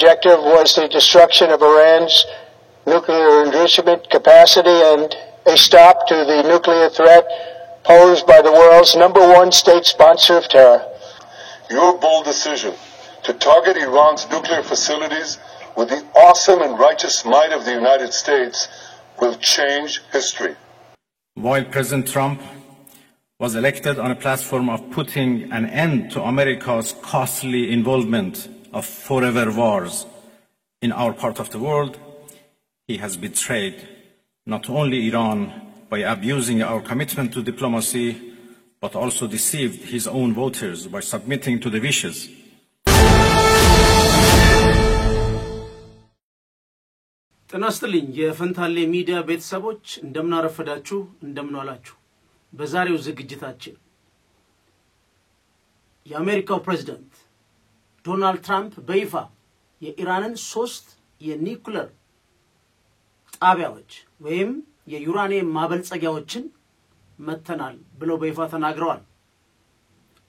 objective was the destruction of Iran's nuclear enrichment capacity and a stop to the nuclear threat posed by the world's #1 state sponsor of terror. Your bold decision to target Iran's nuclear facilities with the awesome and righteous might of the United States will change history. While President Trump was elected on a platform of putting an end to America's costly involvement of forever wars in our part of the world, he has betrayed not only Iran by abusing our commitment to diplomacy, but also deceived his own voters by submitting to the wishes ተናስተልኝ የፈንታሌ ሚዲያ ቤተሰቦች እንደምን አረፈዳችሁ እንደምን ዋላችሁ በዛሬው ዝግጅታችን የአሜሪካው ፕሬዝዳንት ዶናልድ ትራምፕ በይፋ የኢራንን 3 የኒኩለር ጣቢያዎች ወይም የዩራኒየም ማበልጸጊያዎችን መተናል ብለው በይፋ ተናግረዋል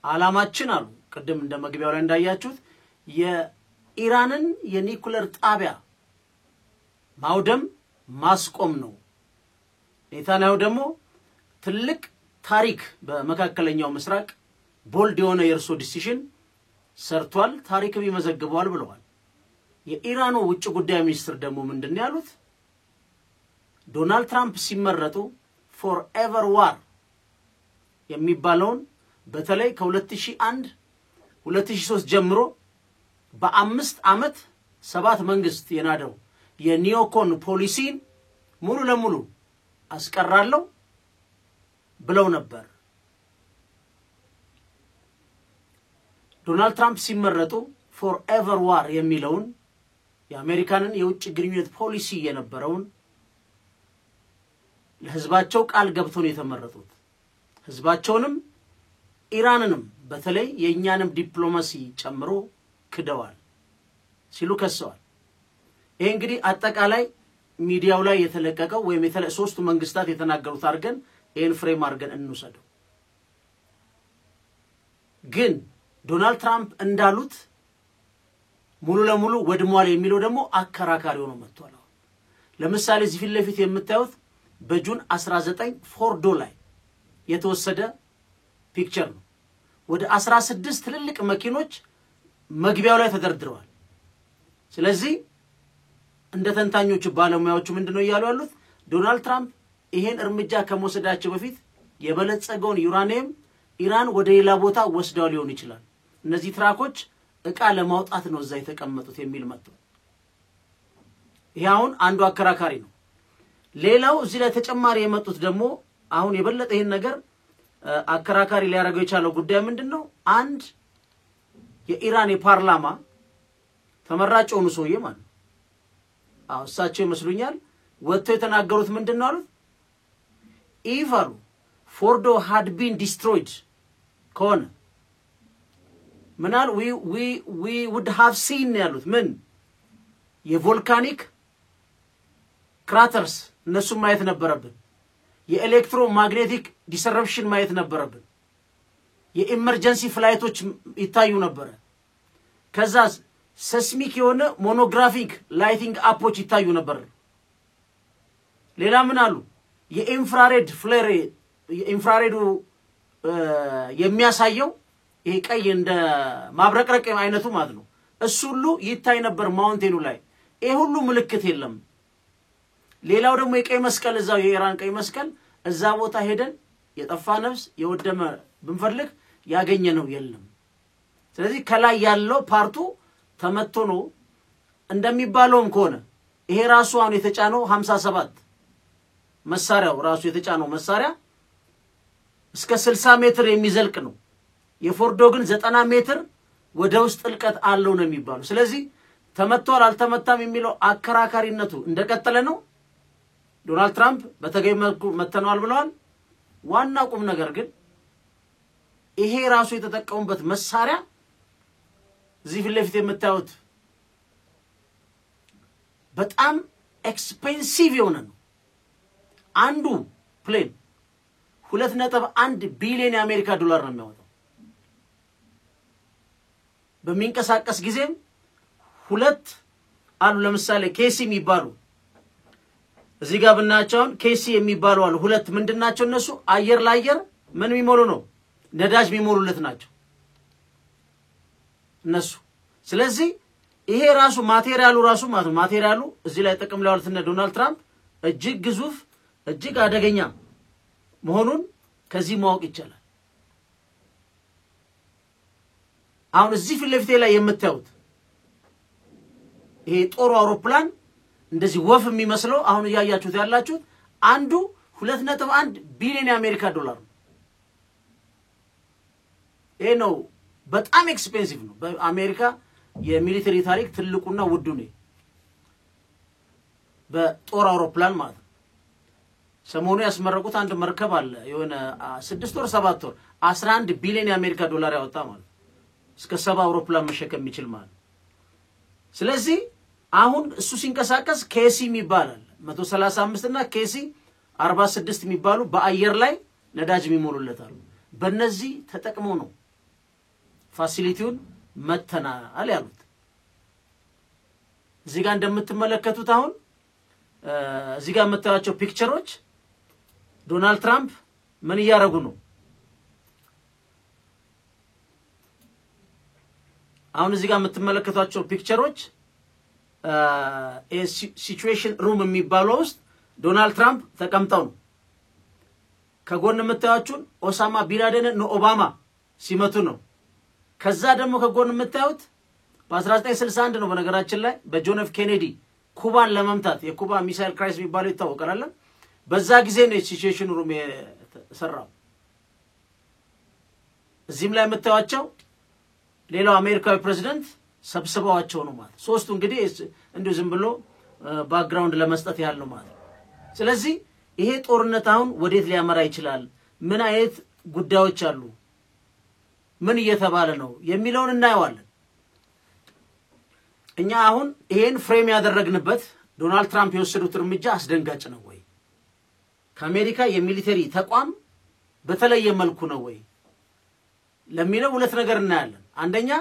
ዓላማችን አሉ ቀደም እንደመግቢያው ላይ እንዳያችሁት የኢራንን የኒኩለር ጣቢያ ማውደም ማስቆም ነው ኔታንያሁ ደግሞ ትልቅ ታሪክ በመካከለኛው ምስራቅ ቦልድ የሆነ የርሶ ዲሲሽን ሰርቷል ታሪክም ይመዘግባል ብለዋል የኢራኑ ውጭ ጉዳይ ሚኒስትር ደግሞ ምንድነው ያሉት ዶናልድ ትራምፕ ሲመረጡ ፎርኤቨር ዋር የሚባለውን በተለይ ከ2001 2003 ጀምሮ በ5 አመት 7 መንግስት የናደው የኒዮኮን ፖሊሲን ሙሉ ለሙሉ አስቀራለው ብለው ነበር ዶናልድ ትራምፕ ሲመረጡ ፎርኤቨር ዋር የሚለውን የአሜሪካንን የውጭ ግንኙነት ፖሊሲ የነበረውን ለህዝባቸው ቃል ገብተው ነው የተመረጡት ህዝባቸውንም ኢራንንም በተለይ የኛንም ዲፕሎማሲ ጨምሮ ክደዋል ሲሉ ከሰዋል ይሄ እንግዲህ አጠቃላይ ሚዲያው ላይ የተለቀቀው ወይም ሶስቱ መንግስታት የተናገሩት አርገን ይሄን ፍሬም አርገን እንውሰደው ግን ዶናልድ ትራምፕ እንዳሉት ሙሉ ለሙሉ ወድሟል የሚለው ደግሞ አከራካሪ ሆኖ መጥቷል ለምሳሌ እዚህ ፊት ለፊት የምታዩት በጁን 19 ፎርዶ ላይ የተወሰደ ፒክቸር ነው ወደ 16 ትልልቅ መኪኖች መግቢያው ላይ ተደርድረዋል ስለዚህ እንደ ተንታኞቹ ባለሙያዎቹ ምንድነው ያያሉ ያሉት ዶናልድ ትራምፕ ይሄን እርምጃ ከመወሰዳቸው በፊት የበለጸገውን ዩራኒየም ኢራን ወደ ሌላ ቦታ ወስደው ሊሆን ይችላል እነዚህ ትራኮች እቃ ለማውጣት ነው እዛ የተቀመጡት የሚል መጥቶ ይሄውን አንዱ አከራካሪ ነው ሌላው እዚህ ላይ ተጨማሪ የመጡት ደግሞ አሁን የበለጠ ይሄን ነገር አከራካሪ ሊያረጋው የቻለው ጉዳይ ምንድነው አንድ የኢራን የፓርላማ ተመራጭ ሆኑ ሰውዬ ማለት እሳቸው ይመስሉኛል ወጥተው የተናገሩት ምንድነው አሉት if Fordo had been destroyed ከሆነ ምናል we would have seen ያሉት ምን የቮልካኒክ ክራተርስ እነሱ ማየት ነበረብን የኤሌክትሮማግኔቲክ ዲስረፕሽን ማየት ነበረብን የኢመርጀንሲ ፍላይቶች ይታዩ ነበር ከዛ seismic የሆነ ሞኖግራፊክ ላይቲንግ አፖች ይታዩ ነበር ሌላ ምን አሉ የኢንፍራሬድ ፍሌር የኢንፍራሬዱ የሚያሳየው ይሄ ቀይ እንደ ማብረቅረቅ አይነቱ ማለት ነው እሱ ሁሉ ይታይ ነበር ማውንቴኑ ላይ ይሄ ሁሉ ምልክት የለም ሌላው ደግሞ የቀይ መስቀል እዛው የኢራን ቀይ መስቀል እዛ ቦታ ሄደን የጠፋ ነፍስ የወደመ ብንፈልግ ያገኘነው የለም ስለዚህ ከላይ ያለው ፓርቱ ተመቶ ነው እንደሚባለውም ከሆነ ይሄ ራሱ አሁን የተጫነው 57 መሳሪያው ራሱ የተጫነው መሳሪያ እስከ 60 ሜትር የሚዘልቅ ነው የፎርዶ ግን 90 ሜትር ወደ ውስጥ ጥልቀት አለው ነው የሚባለው ስለዚህ ተመቷል አልተመታም የሚለው አከራካሪነቱ እንደቀጠለ ነው ዶናልድ ትራምፕ በተገኘ መልኩ መተናል ብለዋል ዋና ቁም ነገር ግን ይሄ ራሱ የተጠቀሙበት መሳሪያ እዚህ ፊት ለፊት የምታዩት በጣም ኤክስፔንሲቭ የሆነ ነው አንዱ ፕሌን 2.1 ቢሊዮን የአሜሪካ ዶላር ነው የሚያወጣው በሚንቀሳቀስ ጊዜም 2 አሉ ለምሳሌ ኬሲ የሚባሉ እዚህ ጋር ብናቸውን ኬሲ የሚባሉ አሉ ሁለት ምንድናቸው እነሱ አየር ለአየር ምን የሚሞሉ ነው ነዳጅ የሚሞሉለት ናቸው እነሱ ስለዚህ ይሄ ራሱ ማቴሪያሉ ራሱ ማለት ማቴሪያሉ እዚህ ላይ ጥቅም ላይ ዋሉት ዶናልድ ትራምፕ እጅግ ግዙፍ እጅግ አደገኛ መሆኑን ከዚህ ማወቅ ይቻላል አሁን እዚህ ፊት ለፊቴ ላይ የምታዩት ይሄ ጦር አውሮፕላን እንደዚህ ወፍ የሚመስለው አሁን ያያችሁት ያላችሁት አንዱ 2.1 ቢሊዮን የአሜሪካ ዶላር ነው ይሄ ነው በጣም ኤክስፔንሲቭ ነው በአሜሪካ የሚሊተሪ ታሪክ ትልቁና ውዱ ነው በጦር አውሮፕላን ማለት ሰሞኑ ያስመረቁት አንድ መርከብ አለ የሆነ 6 ወር 7 ወር 11 ቢሊዮን የአሜሪካ ዶላር ያወጣ ማለት እስከ 70 አውሮፕላን መሸከም የሚችል ማለት ስለዚህ አሁን እሱ ሲንቀሳቀስ ኬሲ የሚባላል 135 እና ኬሲ 46 የሚባሉ በአየር ላይ ነዳጅ የሚሞሉለታል በእነዚህ ተጠቅመው ነው ፋሲሊቲውን መተናል ያሉት እዚህ ጋር እንደምትመለከቱት አሁን እዚህ ጋር የምታዩቸው ፒክቸሮች ዶናልድ ትራምፕ ምን ያያረጉ ነው አሁን እዚህ ጋር የምትመለከቷቸው ፒክቸሮች ሲቹዌሽን ሩም የሚባለው ውስጥ ዶናልድ ትራምፕ ተቀምጠው ነው ከጎን የምታዩት ኦሳማ ቢንላደን ነው ኦባማ ሲመቱ ነው ከዛ ደግሞ ከጎን የምታዩት በ1961 ነው በነገራችን ላይ በጆን ኤፍ ኬኔዲ ኩባን ለመምታት የኩባ ሚሳይል ክራይሲስ የሚባለው ይታወቃል በዛ ጊዜ ነው ሲቹዌሽን ሩም የተሰራው እዚህም ላይ የምታዩቸው ሌላው አሜሪካዊ ፕሬዝዳንት ሰብስበዋቸው ነው ማለት ሶስቱ እንግዲህ እንዴ ዝም ብሎ ባክግራውንድ ለመስጠት ያህል ነው ማለት ስለዚህ ይሄ ጦርነት አሁን ወዴት ሊያመራ ይችላል ምን አይነት ጉዳዮች አሉ ምን እየተባለ ነው የሚለውን እናየዋለን እኛ አሁን ይሄን ፍሬም ያደረግንበት ዶናልድ ትራምፕ የወሰዱት እርምጃ አስደንጋጭ ነው ወይ ከአሜሪካ የሚሊተሪ ተቋም በተለየ መልኩ ነው ወይ ለሚለው ሁለት ነገር እናያለን አንደኛ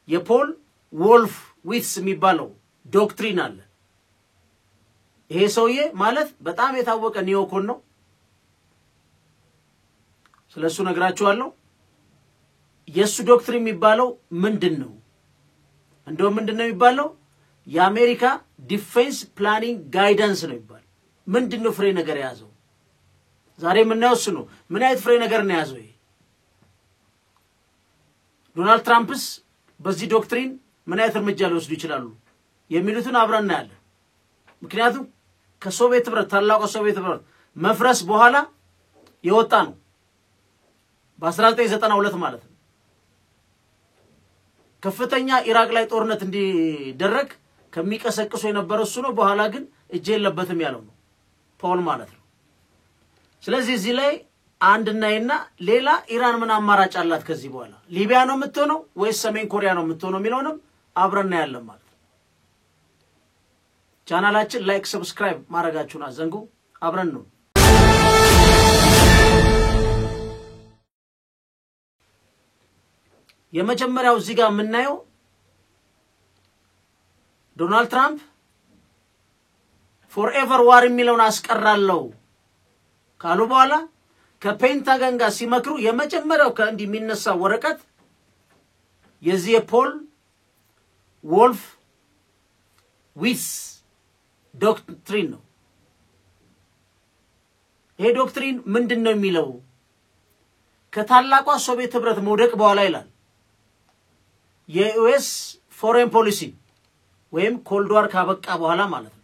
የፖል ወልፍ ዊትስ የሚባለው ዶክትሪን አለ ይሄ ሰውዬ ማለት በጣም የታወቀ ኒዮኮን ነው ስለሱ ነግራችኋለሁ የሱ ዶክትሪን የሚባለው ምንድነው እንደው ምንድነው የሚባለው የአሜሪካ ዲፌንስ ፕላኒንግ ጋይዳንስ ነው ይባላል ምንድነው ፍሬ ነገር ያዘው ዛሬ ምናየው እሱ ነው ምን አይነት ፍሬ ነገር ነው ያዘው ዶናልድ ትራምፕስ በዚህ ዶክትሪን ምን አይነት እርምጃ ሊወስዱ ይችላሉ የሚሉትን አብረን እናያለን ምክንያቱም ከሶቪየት ህብረት ታላቁ ሶቪየት ህብረት መፍረስ በኋላ የወጣ ነው በ1992 ማለት ነው ከፍተኛ ኢራቅ ላይ ጦርነት እንዲደረግ ከሚቀሰቅሱ የነበረው እሱ ነው በኋላ ግን እጄ የለበትም ያለው ነው ፖል ማለት ነው ስለዚህ እዚህ ላይ አንድናይና ሌላ ኢራን ምን አማራጭ አላት ከዚህ በኋላ ሊቢያ ነው የምትሆነው ወይስ ሰሜን ኮሪያ ነው የምትሆነው የሚለውንም አብረን ያለን ማለት ቻናላችን ላይክ ሰብስክራይብ ማድረጋችሁን አዘንጉ አብረን ነው የመጀመሪያው እዚህ ጋር የምናየው ዶናልድ ትራምፕ ፎርኤቨር ዋር የሚለውን አስቀራለው ካሉ በኋላ ከፔንታገን ጋር ሲመክሩ የመጀመሪያው ከእንዲ የሚነሳ ወረቀት የዚህ ፖል ወልፍ ዊትስ ዶክትሪን ነው ይሄ ዶክትሪን ምንድነው የሚለው ከታላቋ ሶቪየት ህብረት መውደቅ በኋላ ይላል የዩኤስ ፎሬን ፖሊሲ ወይም ኮልድ ዋር ካበቃ በኋላ ማለት ነው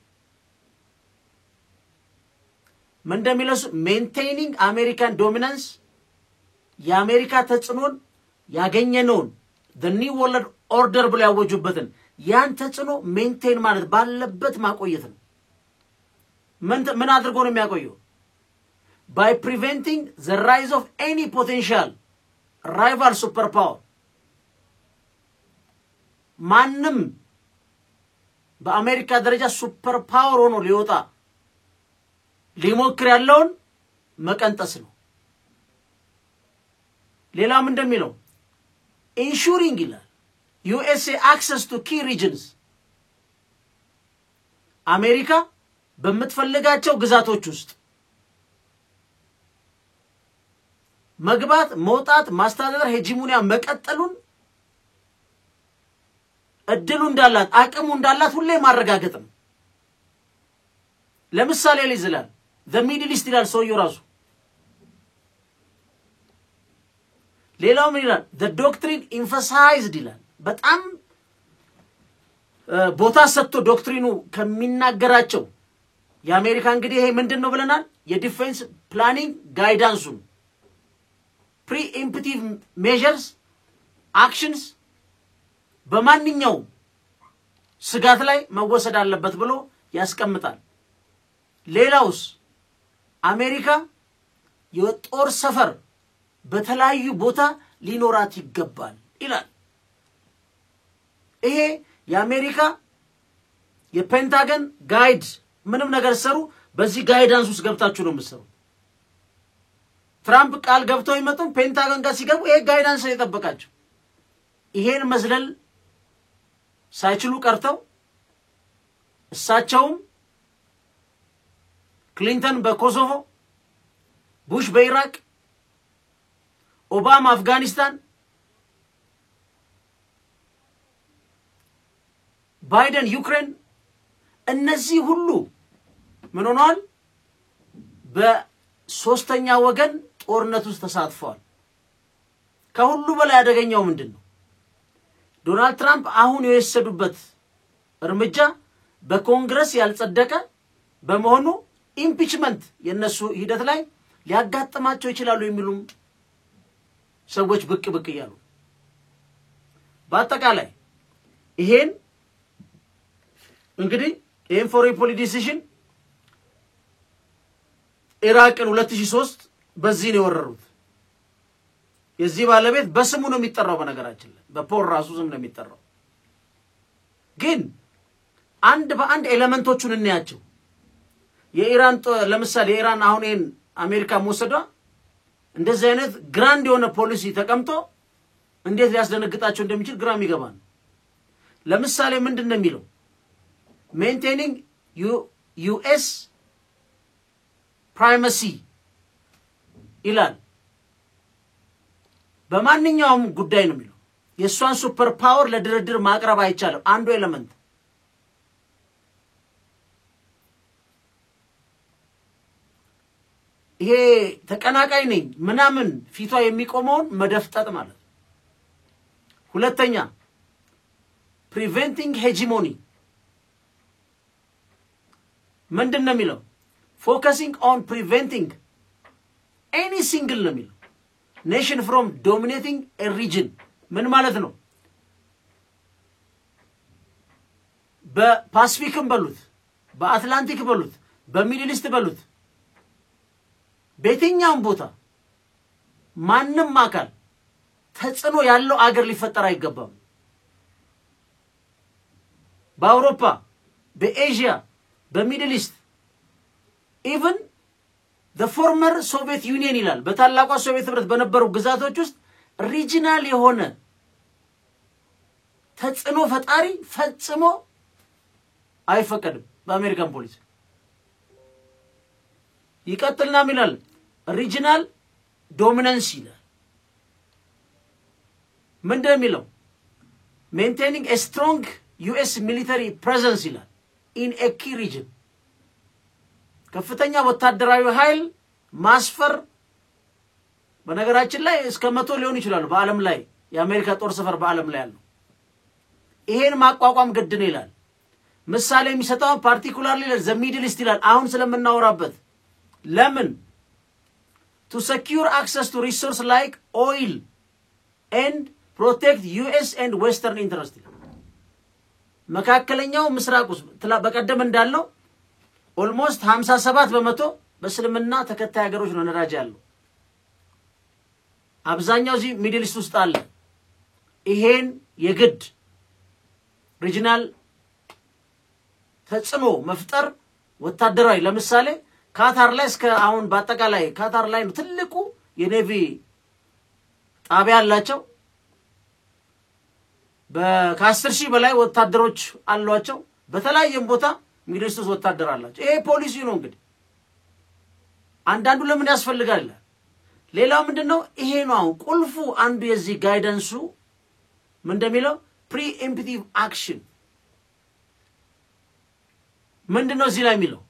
እንደሚለሱ ሜንቴኒንግ አሜሪካን ዶሚናንስ የአሜሪካ ተጽዕኖን ያገኘነውን the new world order ብለው ያወጁበትን ያን ተጽዕኖ ሜንቴን ማለት ባለበት ማቆየት ነው ምን አድርጎ ነው የሚያቆየው by preventing the rise of any potential rival superpower ማንም በአሜሪካ ደረጃ ሱፐር ፓወር ሆኖ ሊወጣ ሊሞክር ያለውን መቀንጠስ ነው ሌላም እንደሚለው ensuring ይላል USA access to key regions አሜሪካ በመትፈልጋቸው ግዛቶች ውስጥ መግባት መውጣት ማስተዳደር ሄጂሞኒያ መቀጠሉን እድሉ እንዳላት አቅሙ እንዳላት ሁሌ ማረጋገጥ ነው ለምሳሌ ለይዝላል the middle east ይላል ሰውየው ራሱ ሌላው ምን ይላል the doctrine emphasized ይላል በጣም ቦታ ሰጥቶ ዶክትሪኑ ከሚናገራቸው የአሜሪካ እንግዲህ ይሄ ምንድነው ብለናል የዲፌንስ ፕላኒንግ ጋይዳንሱ preemptive measures actions በማንኛው ስጋት ላይ መወሰድ አለበት ብሎ ያስቀምጣል ሌላውስ አሜሪካ የጦር ሰፈር በተለያዩ ቦታ ሊኖራት ይገባል ይላል ይሄ የአሜሪካ የፔንታገን ጋይድ ምንም ነገር ሰሩ በዚህ ጋይዳንስ ውስጥ ገብታችሁ ነው የምትሰሩ ትራምፕ ቃል ገብተው ይመጡ ፔንታገን ጋር ሲገቡ ይሄ ጋይዳንስ እየተጠበቃቸው ይሄን መዝለል ሳይችሉ ቀርተው እሳቸውም ክሊንተን በኮሶቮ ቡሽ በኢራቅ ኦባማ አፍጋኒስታን ባይደን ዩክሬን እነዚህ ሁሉ ምን ሆነዋል በሶስተኛ ወገን ጦርነት ውስጥ ተሳትፈዋል ከሁሉ በላይ ያደገኛው ምንድነው ዶናልድ ትራምፕ አሁን የወሰዱበት እርምጃ በኮንግረስ ያልጸደቀ በመሆኑ ኢምፒችመንት የነሱ ሂደት ላይ ሊያጋጥማቸው ይችላሉ የሚሉም ሰዎች ብቅ ይያሉ በአጠቃላይ ይሄን እንግዲህ ይሄን ፎሬን ፖሊሲ ዲሲዥን ኢራቅን 2003 በዚህ ነው ወረሩት የዚህ ባለቤት በስሙ ነው የሚጠራው በነገራችን ላይ በፖል ራሱ ስም ነው የሚጠራው ግን አንድ በአንድ ኤሌመንቶቹን እንያቸው የኢራን ለምሳሌ ኢራን አሁን ይሄን አሜሪካ ወሰዷ እንደዚህ አይነት ግራንድ የሆነ ፖሊሲ ተቀምጦ እንዴት ሊያስደነግጣቸው እንደሚችል ግራም ይገባል ለምሳሌ ምንድነው የሚለው maintaining US primacy ይላል በማንኛውም ጉዳይ ነው የሚለው የሷን ሱፐር ፓወር ለድርድር ማቅረብ አይቻልም አንዱ ኤሌመንት ይሄ ተቀናቃይ ነኝ ምናምን ፊቷ የሚቆመውን መደፍጠጥ ማለት ሁለተኛ preventing hegemony ምንድነው የሚለው focusing on preventing any single nation from dominating a region ምን ማለት ነው በፓሲፊክም በሉት በአትላንቲክ በሉት በሚድል ኢስት በሉት በየትኛውም ቦታ ማንንም አካል ተጽዕኖ ያለው አገር ሊፈጠር አይገባም በአውሮፓ በኤዥያ በሚድል ኢስት even the former Soviet Union ይላል በታላቋ ሶቪየት ህብረት በነበሩ ግዛቶች ውስጥ ሪጂናል የሆነ ተጽዕኖ ፈጣሪ ፈጽሞ አይፈቀድም በአሜሪካን ፖሊሲ ይቀጥልና ይላል ሪጂናል ዶሚናንስ ይላል ምንድነው የሚለው maintaining a strong US military presence ይላል in a key region ከፍተኛ ወታደራዊ ኃይል ማስፈር በነገራችን ላይ እስከ 100 ሊሆን ይችላል በአለም ላይ የአሜሪካ ጦር ሰፈር በአለም ላይ ያለው ይሄን ማቋቋም ግድ ነው ይላል ምሳሌ የሚሰጣው ፓርቲኩላርሊ the middle east ይላል አሁን ስለምናወራበት ለምን to secure access to resources like oil and protect US and western interests መካከለኛው ምስራቅ ውስጥ በቀደም እንዳለው almost 57% በእስልምና ተከታይ ሀገሮች ነው ነዳጅ ያለው አብዛኛው እዚህ ሚድል ኢስት ውስጥ አለ ይሄን የግድ ሪጂናል ተጽዕኖ መፍጠር ወታደራዊ ለምሳሌ ካታር ላይ እስከ አሁን በአጠቃላይ ካታር ላይ ነው ትልቁ የኔቪ ጣቢያ አላቸው በ10,000 በላይ ወታደሮች አሏቸው በተለያየም ቦታ እንግዲህ እሱ ወታደር አላቸው ይሄ ፖሊሲ ነው እንግዲህ አንዳንዱ ለምን ያስፈልጋል ሌላው ምንድነው ይሄ ነው ቁልፉ አንዱ የዚህ ጋይዳንሱ ምን እንደሚለው preemptive action ምንድነው እዚህ ላይ የሚለው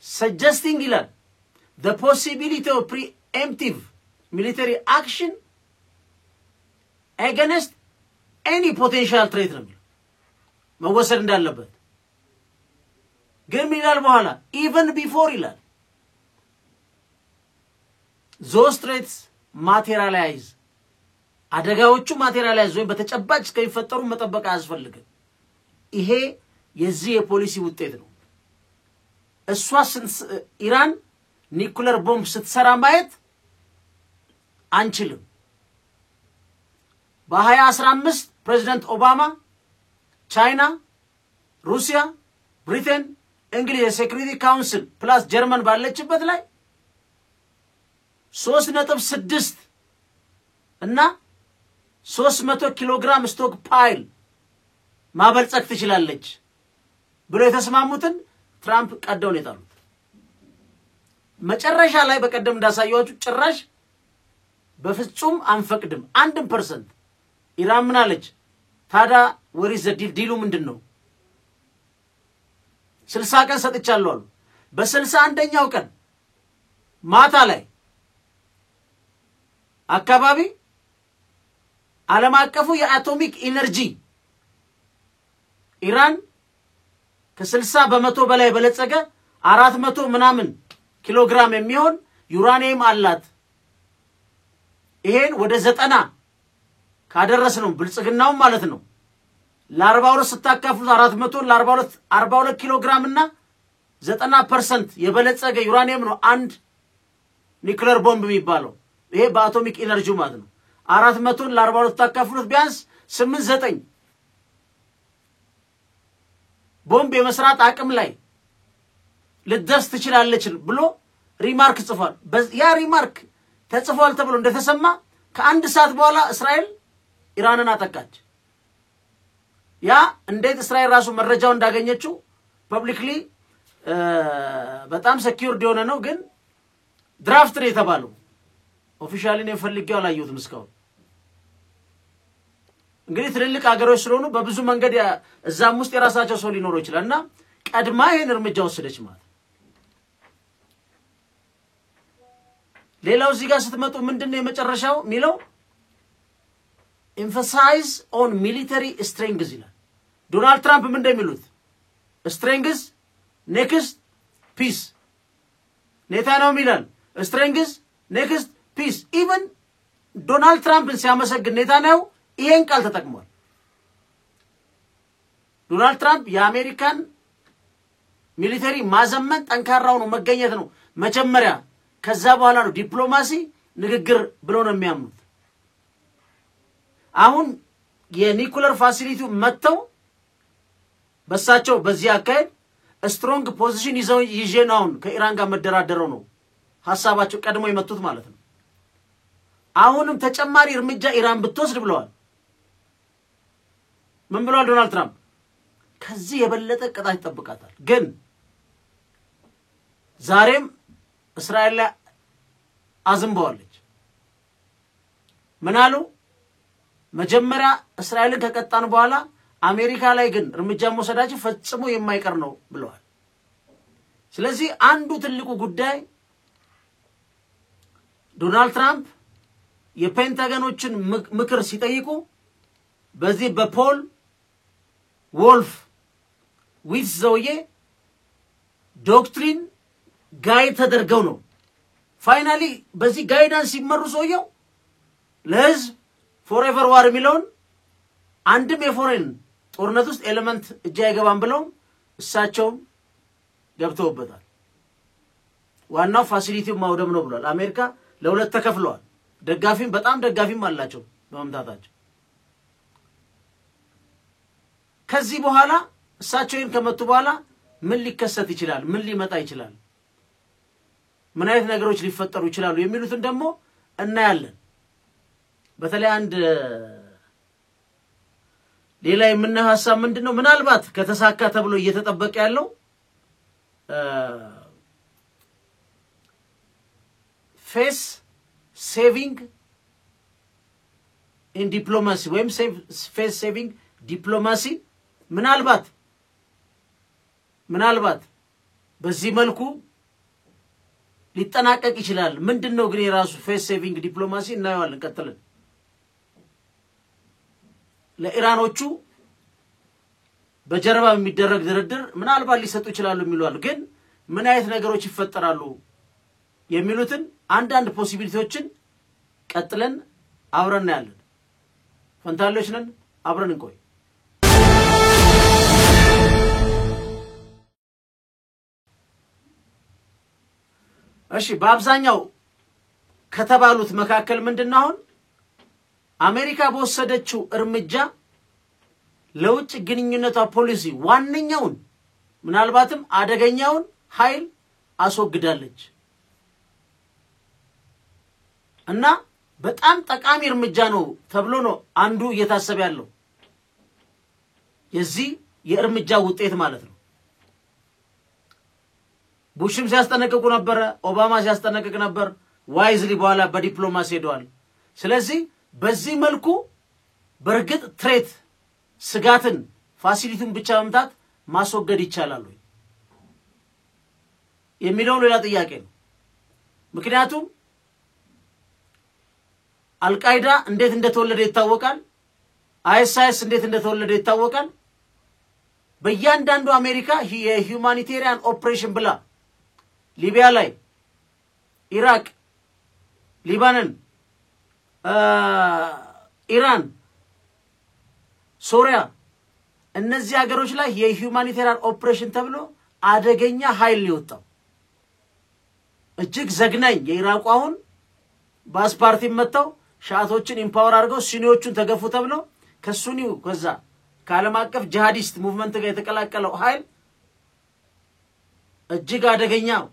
suggesting ይላል the possibility of preemptive military action against any potential threat ነው መወሰድ እንዳለበት ግን ይላል በኋላ even before ይላል those threats materialize አደጋዎቹ materialize ወይ በተጨባጭ ከይፈጠሩ መጠበቅ አያስፈልግም ይሄ የዚህ የፖሊሲ ውጤት ነው እሷስ ኢራን ኒኩለር ቦምብ ስትሰራ ማየት አንችልም በ2015 ፕሬዝዳንት ኦባማ ቻይና ሩሲያ ብሪቴን እንግሊዝ የሴኩሪቲ ካውንስል ፕላስ ጀርመን ባለችበት ላይ 3.6 እና 300 ኪሎግራም ስቶክ ፓይል ማበልጸግ ትችላለች ብሎ የተስማሙትን ትራምፕ ቀደው ነው የጣሉት መጨረሻ ላይ በቀደም እንዳሳየዋችሁ ጭራሽ በፍጹም አንፈቅድም 1% ኢራን ምን አለች ታዳ ወሪዝ ዲሉ ምንድነው 60 ቀን ሰጥቻለሁ አሉ በ61ኛው ቀን ማታ ላይ አካባቢ ዓለም አቀፉ የአቶሚክ ኢነርጂ ኢራን ከ60 በመቶ በላይ በለጸገ 400 ምናምን ኪሎግራም የሚሆን ዩራኒየም አላት ይሄን ወደ 90 ካደረስነው ብልጽግናው ማለት ነው ለ42 ስታካፍሉት 400 ለ42 ኪሎግራም እና 90% የበለጸገ ዩራኒየም ነው አንድ ኒኩለር ቦምብ የሚባለው ይሄ በአቶሚክ ኢነርጂ ማለት ነው 400 ለ42 ታካፍሉት ቢያንስ 89 ቦምብ የመስራት አቅም ላይ ልደርስ ትችላለች ብሎ ሪማርክ ጽፏል ያ ሪማርክ ተጽፏል ተብሎ እንደተሰማ ከአንድ ሰዓት በኋላ እስራኤል ኢራንን አጠቃች ያ እንዴት እስራኤል ራሱ መረጃው እንዳገኘችው ፐብሊክሊ በጣም ሴኩርድ የሆነ ነው ግን ድራፍት ነው የተባለው ኦፊሻሊ ነው ፈልጌው አላየሁትም እስካሁን እንግዲህ ትልልቅ ሀገሮች ስለሆኑ በብዙ መንገድ እዛም ውስጥ የራሳቸው ሰው ሊኖር ይችላልና ቀድማ ይሄን እርምጃ ወሰደች ማለት ሌላው እዚህ ጋር ስትመጡ ምንድነው የመጨረሻው ሚለው emphasize on military strength ይላል ዶናልድ ትራምፕ ምን እንደሚሉት strength next peace ኔታንያሁ ይላል strength next peace even ዶናልድ ትራምፕን ሲያመሰግን ኔታንያሁ ይሄን ቃል ተጠቅሟል ዶናልድ ትራምፕ የአሜሪካን ሚሊተሪ ማዘመን ጠንካራው ነው መገኘት ነው መጀመሪያ ከዛ በኋላ ነው ዲፕሎማሲ ንግግር ብሎ ነው የሚያምኑት አሁን የኒኩለር ፋሲሊቲው መተው በሳቸው በዚህ አካሄድ ስትሮንግ ፖዚሽን ይዘው ይጄናውን ከኢራን ጋር መደራደረው ነው ሐሳባቸው ቀድሞ የመጡት ማለት ነው አሁንም ተጨማሪ እርምጃ ኢራን ብትወስድ ብለዋል ምን ብለዋል ዶናልድ ትራምፕ ከዚህ የበለጠ ቅጣት ይጠብቃታል ግን ዛሬም እስራኤል ላይ አዝምበዋለች ምናሉ መጀመሪያ እስራኤልን ከቀጣን በኋላ አሜሪካ ላይ ግን እርምጃ መውሰዳቸው ፈጽሞ የማይቀር ነው ብለዋል ስለዚህ አንዱ ትልቁ ጉዳይ ዶናልድ ትራምፕ የፔንታገኖችን ምክር ሲጠይቁ በዚህ በፖል ወልፍ ዊዝ ዘውዬ ዶክትሪን ጋይድ ተደርገው ነው ፋይናሊ በዚህ ጋይዳንስ ሲመሩ ሰውየው ለህዝብ ፎሬቨር ዋር የሚለውን አንድም የፎሬን ጦርነት ውስጥ ኤሌመንት እጅ አይገባም ብለው እሳቸው ገብተውበታል ዋናው ፋሲሊቲው ማውደም ነው ብሏል አሜሪካ ለሁለት ተከፍለዋል ደጋፊም በጣም ደጋፊም አላቸው በመምታታቸው ከዚህ በኋላ እሳቸውን ከመጡ በኋላ ምን ሊከሰት ይችላል ምን ሊመጣ ይችላል ምን አይነት ነገሮች ሊፈጠሩ ይችላሉ የሚሉትን ደግሞ እናያለን በተለይ አንድ ሌላ የምናየው ሐሳብ ምንድነው ምናልባት ከተሳካ ተብሎ እየተጠበቀ ያለው face saving in diplomacy ወይም face saving diplomacy ምናልባት በዚህ መልኩ ሊጠናቀቅ ይችላል ምንድነው ግን የራሱ face saving diplomacy እናየዋለን ቀጥለን ለኢራኖቹ በጀርባ የሚደረግ ድርድር ምናልባት ሊሰጡ ይችላሉ የሚሉአል ግን ምን አይነት ነገሮች ይፈጠራሉ የሚሉትን አንዳንድ ፖሲቢሊቲዎችን ቀጥለን አብረን ያለን ፈንታሎች ነን አብረን እንቆይ እሺ በአብዛኛው ከተባሉት መካከል ምንድነው አሁን አሜሪካ በወሰደችው እርምጃ ለውጭ ግንኙነቷ ፖሊሲ ዋንኛውን ምናልባትም አደገኛውን ኃይል አስወግዳለች እና በጣም ጠቃሚ እርምጃ ነው ተብሎ ነው አንዱ እየታሰበ ያለው የዚህ የእርምጃ ውጤት ማለት ነው ቡሽም ሲያስጠነቅቁ ነበር ኦባማ ሲያስጠነቅቅ ነበር ዋይዝሊ በኋላ በዲፕሎማሲ ሄደዋል ስለዚህ በዚህ መልኩ በርግጥ ትሬት ስጋትን ፋሲሊቲውን ብቻ መምታት ማስወገድ ይቻላል ወይ የሚለው ሌላ ጥያቄ ነው ምክንያቱም አልቃይዳ እንዴት እንደተወለደ ይታወቃል አይኤስአይኤስ እንዴት እንደተወለደ ይታወቃል በእያንዳንዱ አሜሪካ የሁማኒቴሪያን ኦፕሬሽን ብላ ሊቢያ ላይ ኢራቅ ሊባኖን ኢራን ሶሪያ እነዚህ ሀገሮች ላይ የሁማኒቴሪያን ኦፕሬሽን ተብሎ አደገኛ ኃይል ሊወጣው እጅግ ዘግናኝ የኢራቁ አሁን ባስፓርቲ መጣው ሻቶችን ኢምፓወር አድርገው ሲኒዎቹን ተገፉ ተብሎ ከሱኒው ከዛ ከዓለም አቀፍ ጂሃዲስት ሙቭመንት ጋር የተቀላቀለው ኃይል እጅግ አደገኛው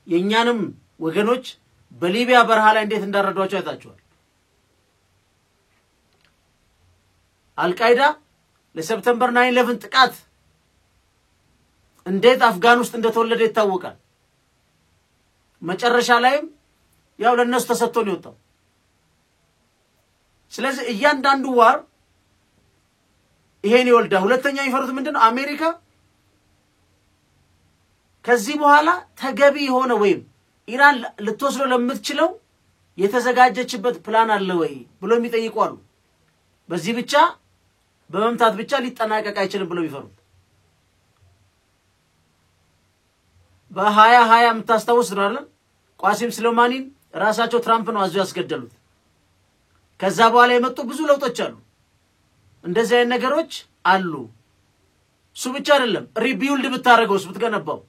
የኛንም ወገኖች በሊቢያ በረሃ ላይ እንዴት እንዳረዷቸው አይታችኋል አልቃይዳ ለሰፕተምበር 9/11 ጥቃት እንዴት አፍጋን ውስጥ እንደተወለደ ይታወቃል መጨረሻ ላይም ያው ለነሱ ተሰጥቶ ነው የወጣው ስለዚህ እያንዳንዱ ዋር ይሄን ይወልዳ ሁለተኛ ይፈሩት ምንድነው አሜሪካ ከዚህ በኋላ ተገቢ ሆነ ወይ ኢራን ልትወስዶ ለምትችለው የተዘጋጀችበት ፕላን አለ ወይ ብሎ የሚጠይቁአሉ በዚህ ብቻ በመምታት ብቻ ሊጠናቀቅ አይችልም ብሎ ይፈሩት በ2020 የምታስተውስ ነው ቋሲም ስሎማኒን ራሳቸው ትራምፕ ነው አዙ ያስገደሉት ከዛ በኋላ የመጡ ብዙ ለውጦች አሉ እንደዚህ አይነት ነገሮች አሉ እሱ ብቻ አይደለም ሪቢልድ ብታረገውስ ብትገነባው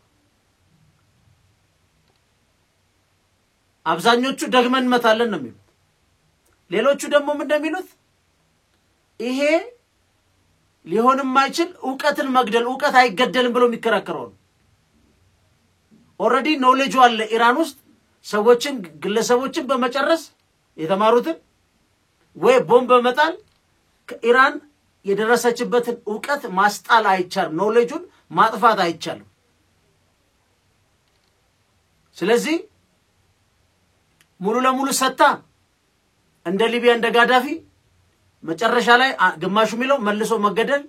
አብዛኞቹ ደግመን መታለን ነው የሚሉት ሌሎቹ ደግሞ ምን እንደሚሉት ይሄ ሊሆንም ማይችል ዕውቀትን መግደል ዕውቀት አይገደልም ብሎ የሚከራከረው ኦሬዲ ኖሌጅ አለ ኢራን ውስጥ ሰዎችን ግለሰቦችን በመጨረስ የተማሩትን ወይ ቦምብ በመጣል ኢራን የደረሰችበትን ዕውቀት ማስጣል አይቻልም ኖሌጁን ማጥፋት አይቻልም ስለዚህ ሙሉ ለሙሉ ሰጣ እንደ ሊቢያ እንደ ጋዳፊ መጨረሻ ላይ ግማሹ ሚለው መልሶ መገደል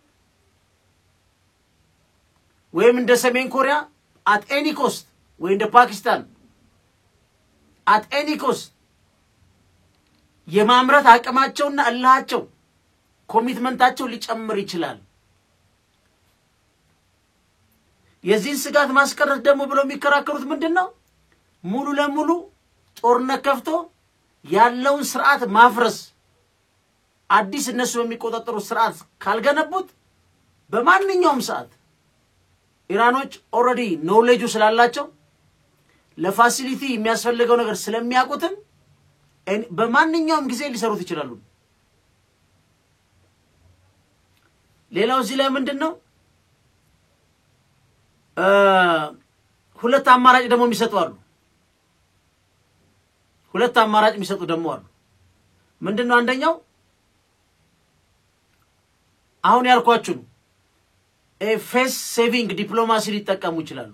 ወይም እንደ ሰሜን ኮሪያ at any cost ወይ እንደ ፓኪስታን at any cost የማምረት አቅማቸውና አላህቸው ኮሚትመንታቸው ሊጨምር ይችላል የዚህን ስጋት ማስቀረት ደግሞ ብሎ የሚከራከሩት ምንድነው ሙሉ ለሙሉ ጦርነት ከፍቶ ያለውን ስርዓት ማፍረስ አዲስ እነሱ በሚቆጣጠሩ ስርዓት ካልገነቡት በማንኛውም ሰዓት ኢራኖች ኦሬዲ ኖሌጁ ስላላቸው ለፋሲሊቲ የሚያስፈልገው ነገር ስለሚያውቁትን በማንኛውም ጊዜ ሊሰሩት ይችላሉ ሌላው እዚህ ላይ ምንድነው ሁለት አማራጭ ደግሞ የሚሰጡ አሉ ሁለት አማራጭ የሚሰጡ ደግሞ አሉ ምንድነው አንደኛው አሁን ያልኳችሁ ፌስ ሴቪንግ ዲፕሎማሲ ሊጠቀሙ ይችላሉ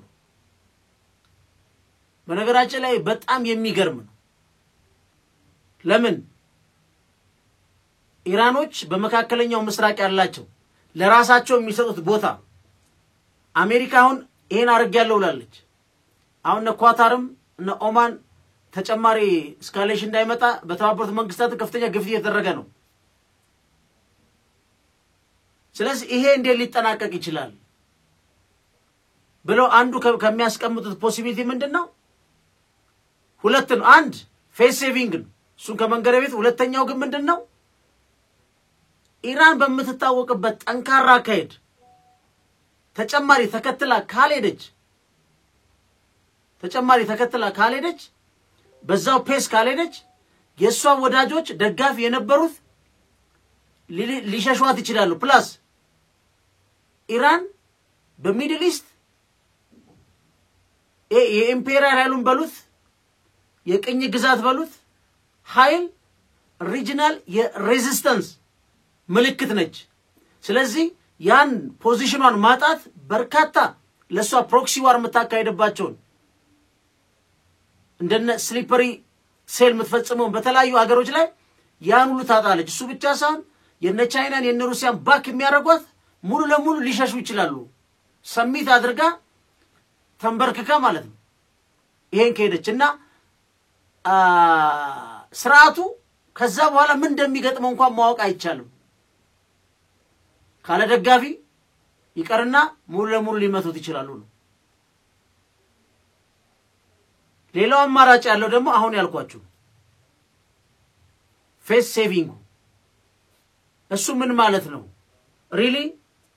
በነገራችን ላይ በጣም የሚገርም ነው ለምን ኢራኖች በመካከለኛው ምስራቅ ያላቸው ለራሳቸው የሚሰጡት ቦታ አሜሪካ አሁን ይሄን አርጋያለው ብላለች አሁን ኳታርም እና ኦማን ተጨማሪ ስካሌሽን እንዳይመጣ በተባበሩት መንግስታት ከፍተኛ ግፊት እየተደረገ ነው ስለዚህ ይሄ እንዴት ሊጠናቀቅ ይችላል ብለው አንዱ ከሚያስቀምጡት ፖሲቢሊቲ ምንድነው ሁለት ነው አንድ ፌስ ሴቪንግ እሱን ከመንገረቤት ሁለተኛው ግን ምንድነው ኢራን በመተታወቅበት ጠንካራ አካሄድ ተጨማሪ ተከትላ ካልሄደች በዛው ፔስ ካልሄደች የሷ ወዳጆች ደጋፊ የነበሩት ሊሸሽዋት ይችላሉ ፕላስ ኢራን በሚድል ኢስት የኢምፔሪያል ኃይሉን በሉት የቅኝ ግዛት በሉት ኃይል ሪጂናል የሬዚስተንስ ምልክት ነች ስለዚህ ያን ፖዚሽኗን ማጣት በርካታ ለሷ ፕሮክሲ ዋር መታካይደባቸው እንደነ ስሊፐሪ ሴል ምትፈጽመው በተለያዩ ሀገሮች ላይ ያን ሁሉ ታጣለች እሱ ብቻ ሳይሆን የነ ቻይናን የነ ሩሲያን ባክ የሚያረጓት ሙሉ ለሙሉ ሊሸሹ ይችላሉ ሰሚት አድርጋ ተንበርክካ ማለት ነው ይሄን ከሄደችና ስርዓቱ ከዛ በኋላ ምን እንደሚገጥመው እንኳን ማወቅ አይቻልም ካለ ደጋፊ ይቀርና ሙሉ ለሙሉ ሊመቱት ይችላሉ ነው ሌላው አማራጭ ያለው ደግሞ አሁን ያልኳችሁ ፌስ ሴቪንግ እሱ ምን ማለት ነው ሪሊ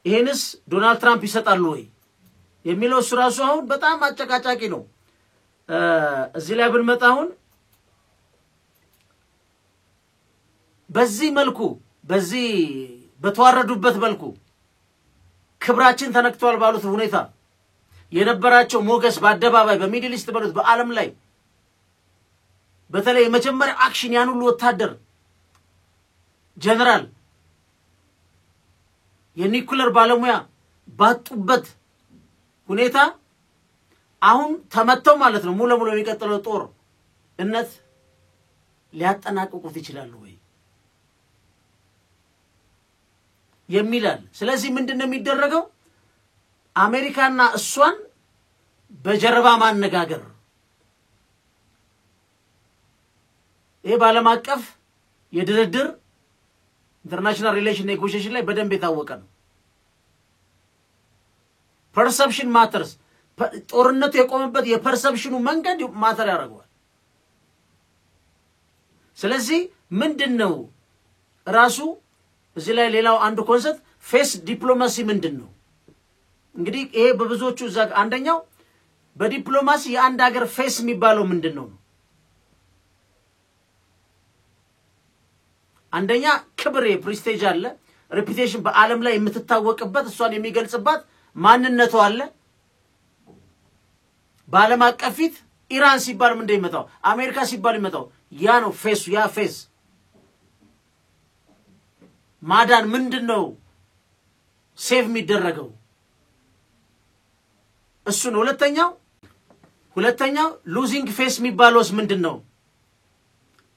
ይሄንስ ዶናልድ ትራምፕ ይሰጣሉ ወይ የሚለው ሱራሱ አሁን በጣም አጨቃጫቂ ነው እዚህ ላይ ብንመጣ አሁን በዚህ መልኩ በዚህ በተዋረዱበት መልኩ ክብራችን ተነክቷል ባሉት ሁኔታ የነበራቸው ሞገስ በአደባባይ በሚድል ኢስት በሉት በአለም ላይ በተለይ የመጀመሪያ አክሽን ያን ሁሉ ወታደር ጀነራል የኒኩለር ባለሙያ ባጡበት ሁኔታ አሁን ተመተው ማለት ነው ሙሉ ለሙሉ የሚቀጥለው ጦር እነት ሊያጠናቅቁት ይችላል ወይ የሚላል ስለዚህ ምንድነው የሚደረገው አሜሪካና እሷን በጀርባ ማነጋገር ይሄ ባለም አቀፍ የድርድር ኢንተርናሽናል ሪሌሽን ኔጎሺዬሽን ላይ በደንብ የታወቀ ነው ፐርሰፕሽን ማተርስ ጦርነቱ የቆመበት የፐርሰፕሽኑ መንገድ ማተር ያደርጋል ስለዚህ ምንድነው ራሱ እዚህ ላይ ሌላው አንዱ ኮንሰፕት ፌስ ዲፕሎማሲ ምንድነው እንግዲህ ይሄ በብዙዎቹ ዛግ አንደኛው በዲፕሎማሲ የአንድ ሀገር ፌስ የሚባለው ምንድነው አንደኛ ክብር የፕሬስቲጅ አለ ሬፑቴሽን በአለም ላይ የምትታወቅበት እሷን የሚገልጽባት ማንነቷ አለ በአለም አቀፊት ኢራን ሲባል ምን እንደሚመጣው አሜሪካ ሲባል ይመጣው ያ ነው ፌሱ ያ ፌስ ማዳን ምንድነው ሴቭ የሚደረገው እሱ ነው ሁለተኛው ሉዚንግ ፌስ የሚባለውስ ምንድነው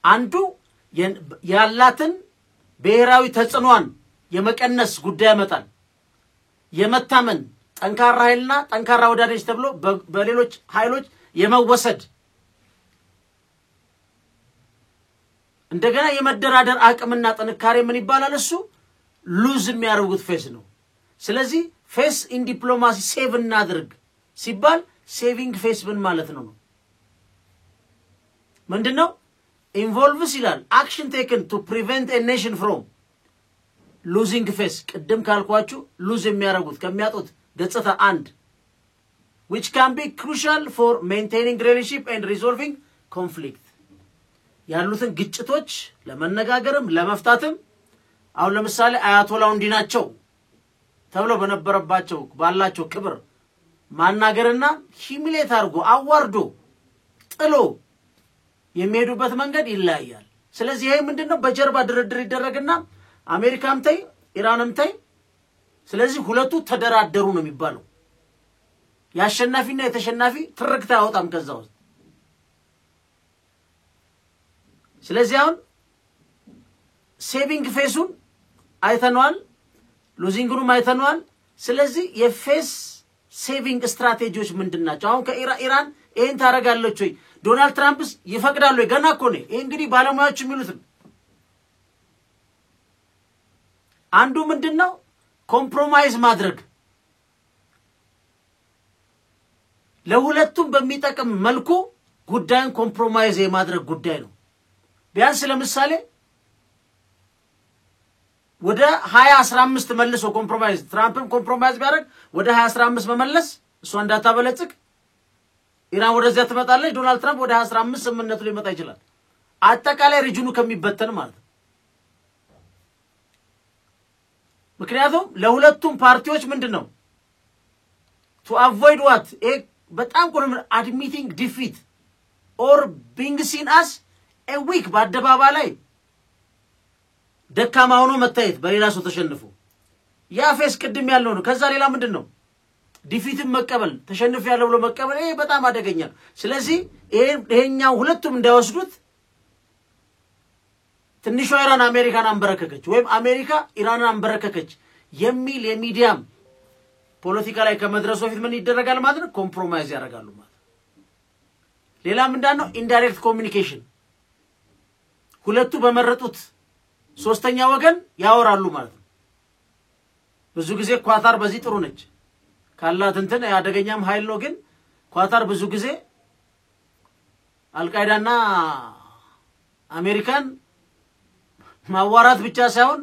አንዱ ያላትን ብሔራዊ ተጽዕኖን የመቀነስ ጉዳይ ያመጣል የመታመን ጠንካራ ኃይልና ጠንካራ ወዳጆች ተብሎ በሌሎች ኃይሎች የመወሰድ እንደገና የመደራደር አቅምና ጥንካሬ ምን ይባላል እሱ ሉዝ የሚያደርጉት ፌስ ነው ስለዚህ ፌስ ኢን ዲፕሎማሲ ሴቭ እናድርግ ሲባል ሴቪንግ ፌስ ምን ማለት ነው ምንድነው involves ይላል action taken to prevent a nation from losing face ቅድም ካልኳችሁ ሉዝ የሚያደርጉት ከሚያጡት ገጽታ አንድ which can be crucial for maintaining relationship and resolving conflict ያሉትን ግጭቶች ለመነጋገርም ለመፍታትም አሁን ለምሳሌ አያቶላው እንዲናቸው ተብሎ በነበረባቸው ባላቸው ክብር ማናገርና ሂሚሌት አርጎ አዋርዶ ጥሎ የሚሄዱበት መንገድ ይለያያል ስለዚህ ይሄ ምንድነው በጀርባ ድርድር ይደረግና አሜሪካም ታይ ኢራንም ታይ ስለዚህ ሁለቱ ተደራደሩ ነው የሚባለው ያሸናፊና የተሸናፊ ትርክታ ያወጣም ከዛው ስለዚህ አሁን ሴቪንግ ፌሱን አይተናል ሉዚንግሩም አይተናል ስለዚህ የፌስ ሴቪንግ ስትራቴጂዎች ምንድናቸው አሁን ከኢራን ይሄን ታረጋለች ወይ ዶናልድ ትራምፕስ ይፈቅዳሉ ገና እኮ ነው ይሄ እንግዲህ ባለሙያዎች የሚሉት አንዱ ምንድነው ኮምፕሮማይዝ ማድረግ ለሁለቱም በሚጠቅም መልኩ ጉዳዩን ኮምፕሮማይዝ የማድረግ ጉዳይ ነው ቢያንስ ለምሳሌ ወደ 2015 መልሶ ኮምፕሮማይዝ ትራምፕም ኮምፕሮማይዝ ቢያደርግ ወደ 2015 መመለስ እሱ እንዳታበለጽቅ ኢራን ወደዚያ ትመጣለች ዶናልድ ትራምፕ ወደ 2015 ስምምነቱ ሊመጣ ይችላል አጠቃላይ ሪጅኑ ከሚበተን ማለት ምክንያቱም ለሁለቱም ፓርቲዎች ምንድነው to avoid what በጣም ቆም admitting defeat or being seen as a weak በአደባባይ ላይ ደካማ ሆኖ መታየት በሌላ ሰው ተሸንፎ ያ ፌስ ቅድም ያለው ነው ከዛ ሌላ ምንድነው ዲፊትን መቀበል ተሸንፍ ያለው ብሎ መቀበል በጣም አደገኛ ስለዚህ ይሄኛው ሁለቱም እንዳይወስዱት ትንሿ ኢራን አሜሪካን አንበረከከች ወይም አሜሪካ ኢራንን አንበረከከች የሚል የሚዲያም ፖለቲካ ላይ ከመድረሱ በፊት ምን ይደረጋል ማለት ነው ኮምፕሮማይዝ ያደርጋሉ ማለት ሌላ ምንድነው ኢንዳይሬክት ኮሚኒኬሽን ሁለቱ በመረጡት ሶስተኛ ወገን ያወራሉ ማለት ነው ብዙ ጊዜ ኳታር በዚህ ጥሩ ነች ካላት እንትን ያደገኛም ኃይል ነው ግን ኳታር ብዙ ጊዜ አልቃይዳና አሜሪካን ማዋራት ብቻ ሳይሆን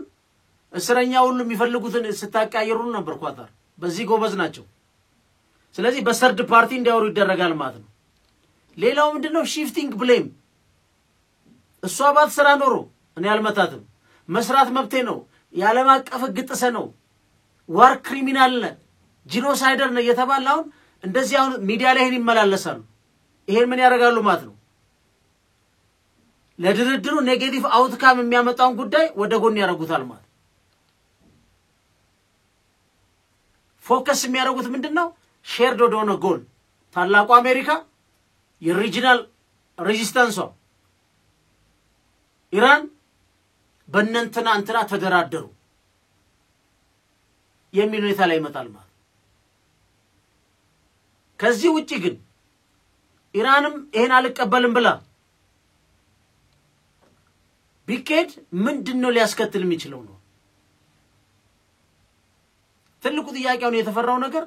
እስረኛ ሁሉ የሚፈልጉትን ስታቀያየሩ ነበር ኳታር በዚህ ጎበዝ ናቸው ስለዚህ በሰርድ ፓርቲ እንዲያወሩ ይደረጋል ማለት ነው ሌላው ምንድነው ሺፍቲንግ ብሌም እሷ ባትሰራ ኖሮ እኔ አልመታትም መስራት መብቴ ነው ያለም አቀፍ ግጥሰ ነው ዋር ክሪሚናል ጂኖሳይደር ነው የተባለው እንደዚህ አሁን ሚዲያ ላይ ይመላለሳሉ ይሄን ምን ያደርጋሉ ማለት ነው ለድርድሩ ኔጌቲቭ አውትካም የሚያመጣውን ጉዳይ ወደ ጎን ያረጉታል ማለት ፎከስ የሚያደርጉት ምንድነው ሼርድ ዶኖ ጎል ታላቁ አሜሪካ የሪጂናል ሬዚስታንስ ኢራን በእነንተና አንተና ተደራደሩ የሚል ሁኔታ ላይ ይመጣል ማለት ከዚህ ውጪ ግን ኢራንም ይሄን አልቀበልም ብላ ቢኬድ ምንድነው ሊያስከትል የሚችለው ነው ትልቁ ጥያቄው የተፈራው ነገር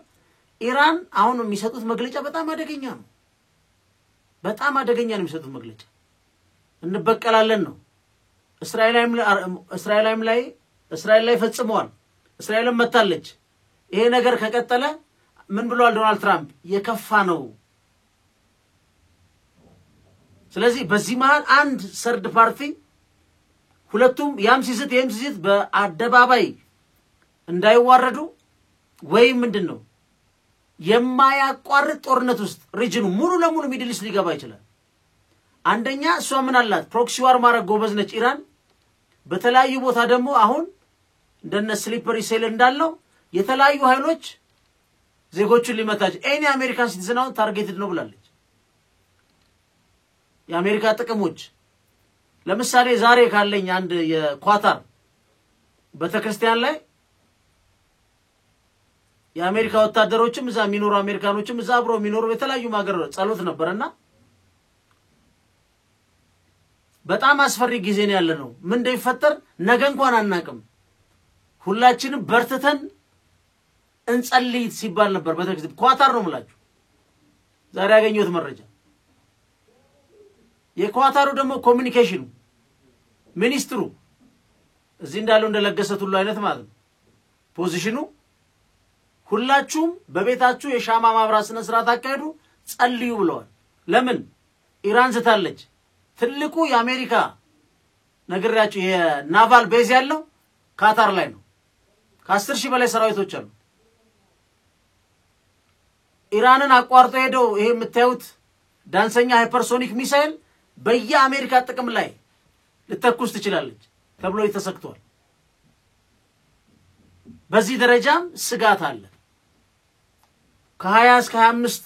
ኢራን አሁን የሚሰጡት መግለጫ በጣም አደገኛ ነው በጣም አደገኛ ነው የሚሰጡት መግለጫ እንበቀላለን ነው እስራኤልም ላይ ፈጽመዋል እስራኤልም መታለች ይሄ ነገር ከቀጠለ ምን ብሏል ዶናልድ ትራምፕ የከፋ ነው ስለዚህ በዚህ መሃል አንድ ሰርድ ፓርቲ ሁለቱም ያም ሲዝት በአደባባይ እንዳይዋረዱ ወይ ምንድነው የማያቋርጥ ጦርነት ውስጥ ሪጅኑ ሙሉ ለሙሉ ሚድል ኢስት ሊገባ ይችላል አንደኛ እሷ ምን አላት ፕሮክሲ ዋር ማረግ ጎበዝ ነች ኢራን በተለያዩ ቦታ ደግሞ አሁን እንደነ ስሊፐሪ ሴል እንዳለው የተለያዩ ኃይሎች ዜጎቹን ሊመታች ኤኒ አሜሪካን ሲቲዝናውን ታርጌትድ ነው ብላለች የአሜሪካ ጥቅሞች ለምሳሌ ዛሬ ካለኝ አንድ የኳታር በተክርስቲያን ላይ የአሜሪካ ወታደሮችም እዛ ሚኖሩ አሜሪካኖችም እዛ አብሮ ሚኖሩ የተለያዩ ማገር ጸሎት ነበርና በጣም አስፈሪ ጊዜ ነው ያለነው ምን እንደሚፈጠር ነገ እንኳን አናቅም ሁላችንም በርተተን እንጸልይ ሲባል ነበር በተክርስቲያን ኳታር ነው ማለት ዛሬ ያገኘሁት መረጃ የኳታሩ ደግሞ ኮሚኒኬሽኑ ሚኒስትሩ እዚህ እንዳለው እንደለገሰት ሁሉ አይነት ማለት ነው ፖዚሽኑ ሁላችሁም በቤታችሁ የሻማ ማብራት ስነ ስርዓት አካሄዱ ጸልዩ ብለዋል ለምን ኢራን ዝታለች ትልቁ የአሜሪካ ነገራችሁ የናቫል ቤዝ ያለው ካታር ላይ ነው ከ10,000 በላይ ሰራዊቶች አሉ ኢራንን አቋርጦ ሄደው ይሄ የምታዩት ዳንሰኛ ሃይፐርሶኒክ ሚሳይል በየአሜሪካ ጥቅም ላይ ልተኩስ ትችላለች ተብሎ ይተሰክቷል በዚህ ደረጃም ስጋት አለ ከ20 እስከ 25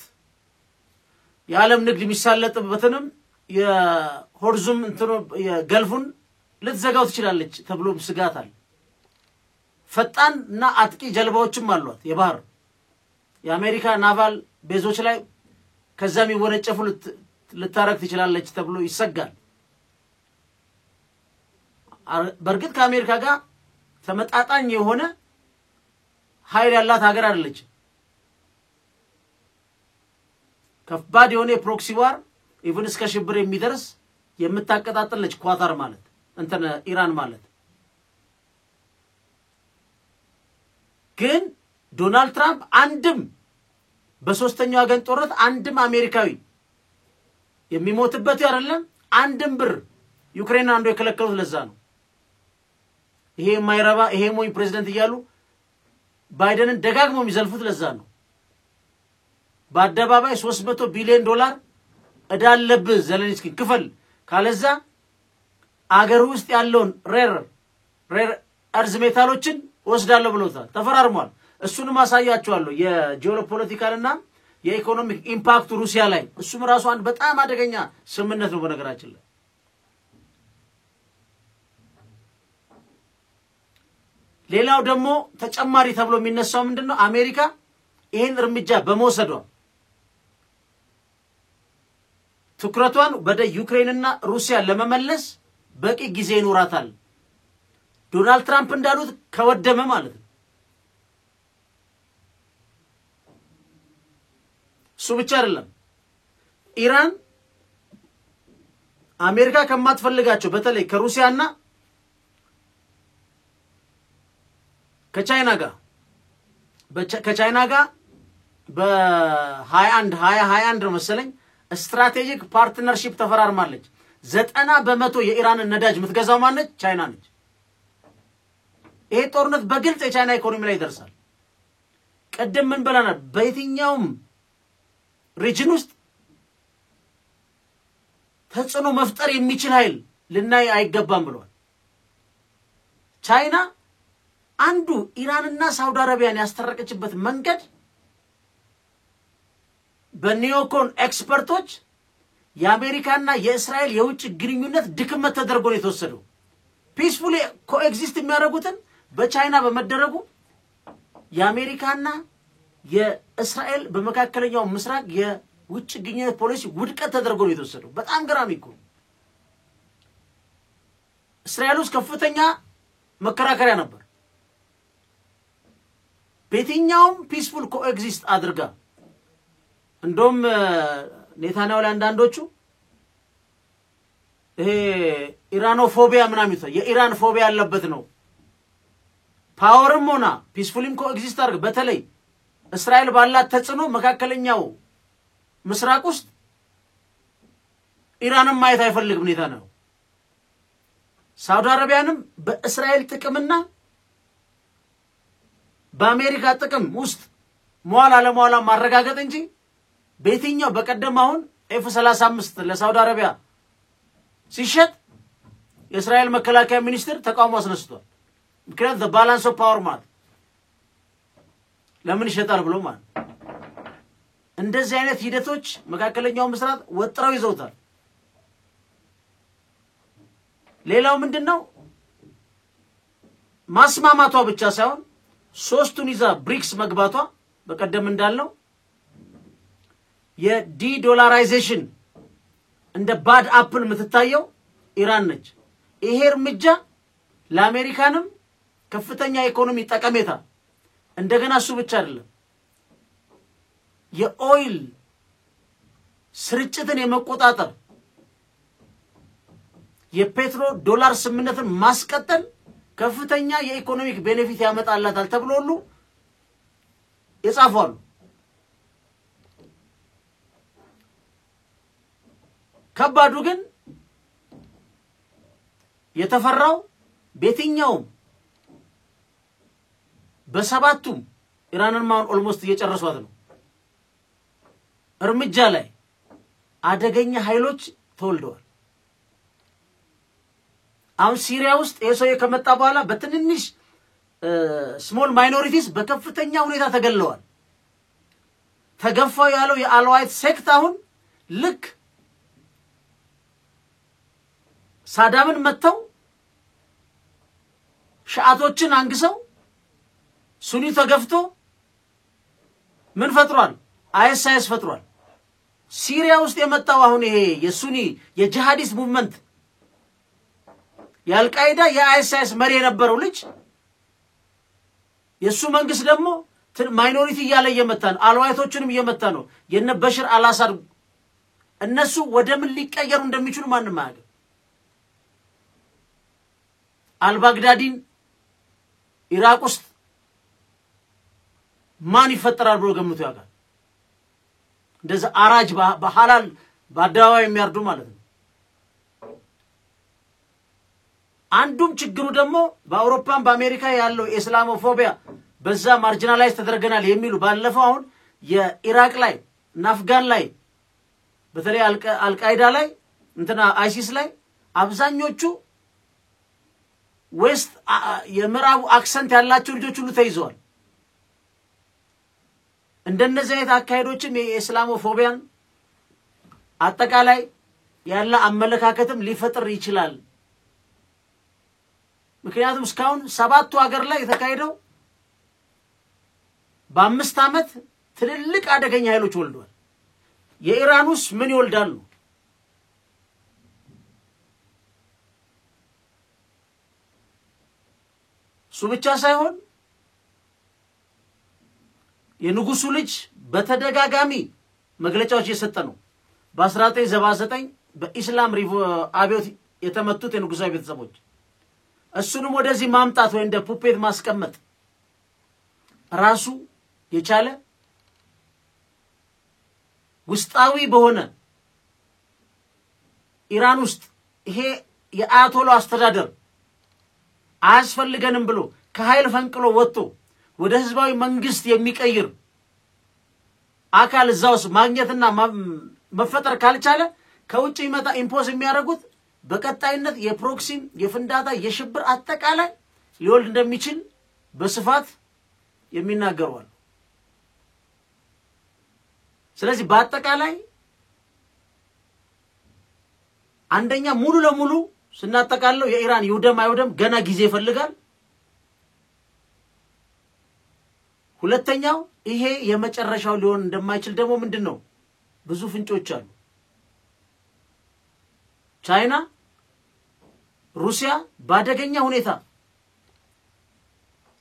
የዓለም ንግድ የሚሳለጥበትንም የሆርዙም እንትኑ የገልፉን ልትዘጋው ትችላለች ተብሎ ስጋት አለ ፈጣንና አጥቂ ጀልባዎችም አሏት የባህር የአሜሪካ ናቫል ቤዞች ላይ ከዛም ይወነጨፉ ልታረክ ትችላለች ተብሎ ይሰጋል በርግጥ ከአሜሪካ ጋር ተመጣጣኝ የሆነ ኃይል ያላት ሀገር አይደለች ከባድ የሆነ ፕሮክሲ ዋር ኢቭን እስከ ሽብር የሚደርስ የምታቀጣጥለች ኳታር ማለት እንተነ ኢራን ማለት ግን ዶናልድ ትራምፕ አንድም በሶስተኛው ወገን ጦርነት አንድም አሜሪካዊ የሚሞትበት አይደለም አንድም ብር ዩክሬን አንዱ የከለከሉት ለዛ ነው ይሄ ማይረባ ይሄ ሞኝ ፕሬዝዳንት ይያሉ ባይደንን ደጋግሞ የሚዘልፉት ለዛ ነው በአደባባይ 300 ቢሊዮን ዶላር እዳለብ ዘለንስኪ ክፈል ካለዛ አገር ውስጥ ያለውን ሬር አርዝ ሜታሎችን ወስዳለሁ ብሎታል ተፈራርሟል እሱንም አሳያቸዋለሁ የጂኦፖለቲካልና የኢኮኖሚክ ኢምፓክት ሩሲያ ላይ እሱም ራሱ አንድ በጣም አደገኛ ስምምነት ነው በነገራችን ላይ ሌላው ደግሞ ተጨማሪ ተብሎ የሚነሳው ምንድነው አሜሪካ ይሄን እርምጃ በመውሰዷ ትኩረቷን ወደ ዩክሬንና ሩሲያ ለመመለስ በቂ ጊዜ ይኖራታል ዶናልድ ትራምፕ እንዳሉት ከወደመ ማለት ነው እሱ ብቻ አይደለም ኢራን አሜሪካ ከማትፈልጋቸው በተለይ ከሩሲያና ከቻይና ጋር በ21 ነው መሰለኝ ስትራቴጂክ ፓርትነርሺፕ ተፈራርማለች 90% የኢራን ነዳጅ ምትገዛው ማነች ቻይና ነች ይሄ ጦርነት በግልጽ የቻይና ኢኮኖሚ ላይ ይደርሳል ቀደም ምን ብለናል በየትኛውም ሪጅን ውስጥ ተጽዕኖ መፍጠር የሚችል ኃይል ልናይ አይገባም ብለዋል ቻይና አንዱ ኢራንና ሳውዲ አረቢያን ያስተረቀችበት መንገድ በኒዮኮን ኤክስፐርቶች የአሜሪካና የእስራኤል የውጭ ግንኙነት ድክመት ተደርጎ ነው የተወሰደው ፒስፉሊ ኮኤግዚስት የሚያደርጉትን በቻይና በመደረጉ የአሜሪካና የእስራኤል በመካከለኛው ምስራቅ የውጭ ግንኙነት ፖሊሲ ውድቀት ተደርጎ ነው የተወሰደው በጣም ገራሚ እኮ እስራኤል ውስጥ ከፍተኛ መከራከሪያ ነበር በየትኛውም ፒስፉል ኮኤግዚስት አድርጋ እንደውም ኔታንያሁ ላይ አንዳንዶቹ ይሄ ኢራኖፎቢያ ምናምን ይተው የኢራን ፎቢያ ያለበት ነው ፓወርም ሆና ፒስፉሊም ኮኤግዚስት አድርጋ በተለይ እስራኤል ባላት ተጽዕኖ መካከለኛው ምስራቅ ውስጥ ኢራንን ማየት አይፈልግም ኔታንያሁ ሳውዲ አረቢያንም በእስራኤል ጥቅምና በአሜሪካ ጥቅም ውስጥ ሟላ ለሟላ ማረጋገጥ እንጂ በየትኛው በቀደም አሁን F-35 ለሳውዲ አረቢያ ሲሸጥ የእስራኤል መከላከያ ሚኒስትር ተቃውሞ አስነስቷል ምክንያቱም the balance of power ማለት ለምን ይሸጣል ብሎ ማለት እንደዚህ አይነት ሂደቶች መካከለኛው ምስራቅ ወጥረው ይዘውታል ሌላው ምንድነው ማስማማቷ ብቻ ሳይሆን ሶስቱን ይዛ ብሪክስ መግባቷ በቀደም እንዳልነው የዲዶላራይዜሽን እንደ ባድ አፕል ምትታየው ኢራን ነች ይሄ እርምጃ ለአሜሪካንም ከፍተኛ ኢኮኖሚ ጠቀሜታ እንደገና እሱ ብቻ አይደለም የኦይል ስርጭትን የመቆጣጠር የፔትሮ ዶላር ስምነትን ማስቀጠል ከፍተኛ የኢኮኖሚክ ቤኔፊት ያመጣላታል ተብሎ ሁሉ ይጻፋሉ ከባዱ ግን የተፈራው በየትኛው በሰባቱም ኢራንን ማን ኦልሞስት እየጨረሷት ነው እርምጃ ላይ አደገኛ ኃይሎች ተወልደዋል አሁን ሲሪያ ውስጥ የሰው ከመጣ በኋላ በትንንሽ ስሞል ማይኖሪቲስ በከፍተኛ ሁኔታ ተገለዋል ተገፋው ያለው የአልዋይት ሴክት አሁን ልክ ሳዳምን መተው ሻአቶችን አንግሰው ሱኒ ተገፍቶ ምን ፈጥሯል አይኤስአይኤስ ፈጥሯል ሲሪያ ውስጥ የመጣው አሁን ይሄ የሱኒ የጂሃዲስት ሙቭመንት የአልቃይዳ የአይኤስአይኤስ መሪ የነበረው ልጅ የሱ መንግስት ደግሞ ማይኖሪቲ ያለ የመጣን አልዋይቶችንም የመጣ ነው የነ በሽር አልአሳድ እነሱ ወደ ምን ሊቀየሩ እንደሚችሉ ማንም ማያውቅ አልባግዳዲን ኢራቅ ውስጥ ማን ይፈጠራል ብሎ ገምቶ ያውቃል እንደዛ አራጅ በሐላል በአደባባይ የሚያርዱ ማለት ነው አንዱም ችግሩ ደግሞ በአውሮፓም በአሜሪካ ያለው ኢስላሞፎቢያ በዛ ማርጂናላይዝ ተደረገናል የሚሉ ባለፈው አሁን የኢራቅ ላይ ናፍጋን ላይ በተለይ አልቃይዳ ላይ እንትና አይሲስ ላይ አብዛኞቹ ዌስት የምዕራቡ አክሰንት ያላቸው ልጆች ሁሉ ተይዘዋል እንደነዚህ አይነት አካሄዶችም የኢስላሞፎቢያን አጠቃላይ ያለ አመለካከትም ሊፈጥር ይችላል ምክንያቱም እስካሁን 7 ሀገር ላይ የተካሄደው በ5 አመት ትልልቅ አደገኛ ኃይሎች ወልደዋል የኢራኑስ ምን ይወልዳሉ ሱብቻ ሳይሆን የንጉሱ ልጅ በተደጋጋሚ መግለጫዎች እየሰጠ ነው በ1979 በኢስላም አብዮት የተመቱት የንጉሳዊ ቤተሰቦች እሱንም ወደዚህ ማምጣት ወይ እንደ ፑፔት ማስቀመጥ ራሱ የቻለ ውስጣዊ በሆነ ኢራን ውስጥ ይሄ የአያቶላ አስተዳደር አያስፈልገንም ብሎ ከኃይል ፈንቅሎ ወጥቶ ወደ ህዝባዊ መንግስት የሚቀይር አካል እዛውስ ማግኘትና መፈጠር ካልቻለ ከውጭ ይመጣ ኢምፖዝ የሚያደርጉት በቀጣይነት የፕሮክሲም የፍንዳታ የሽብር አጠቃላይ ሊወልድ እንደሚችል በስፋት የሚናገሩዋል ስለዚህ በአጠቃላይ አንደኛ ሙሉ ለሙሉ ስናጠቃለው የኢራን ይውደም አይውደም ገና ጊዜ ይፈልጋል ሁለተኛው ይሄ የመጨረሻው ሊሆን እንደማይችል ደግሞ ምንድነው ብዙ ፍንጮች አሉ ቻይና ሩሲያ ባደገኛ ሁኔታ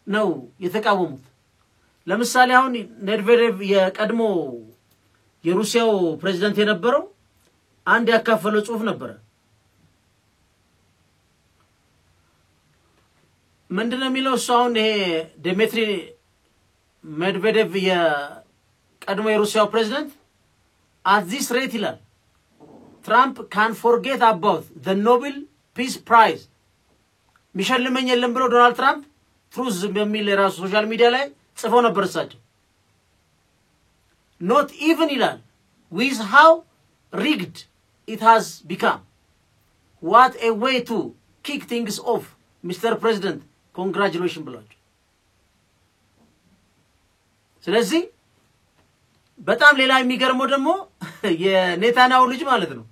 ነው የተቃወሙት ለምሳሌ አሁን ኔድቬዴቭ የቀድሞ የሩሲያው ፕሬዝዳንት የነበረው አንድ ያካፈለው ጽሁፍ ነበር ምንድነው የሚለው አሁን ይሄ ዲሚትሪ ሜድቬዴቭ የቀድሞ የሩሲያው ፕሬዝዳንት at this rate ይላል Trump can forget about the Nobel Peace Prize ሚሸልመኝ የለም ብሎ ዶናልድ ትራምፕ ትሩዝ በሚል የራሱ ሶሻል ሚዲያ ላይ ጽፎ ነበር እሳቸው not even ይላል with how rigged it has become what a way to kick things off Mr. President congratulations ብሏቸው ስለዚህ በጣም ሌላ የሚገርመው ደግሞ የኔታንያሁ ልጅ ማለት ነው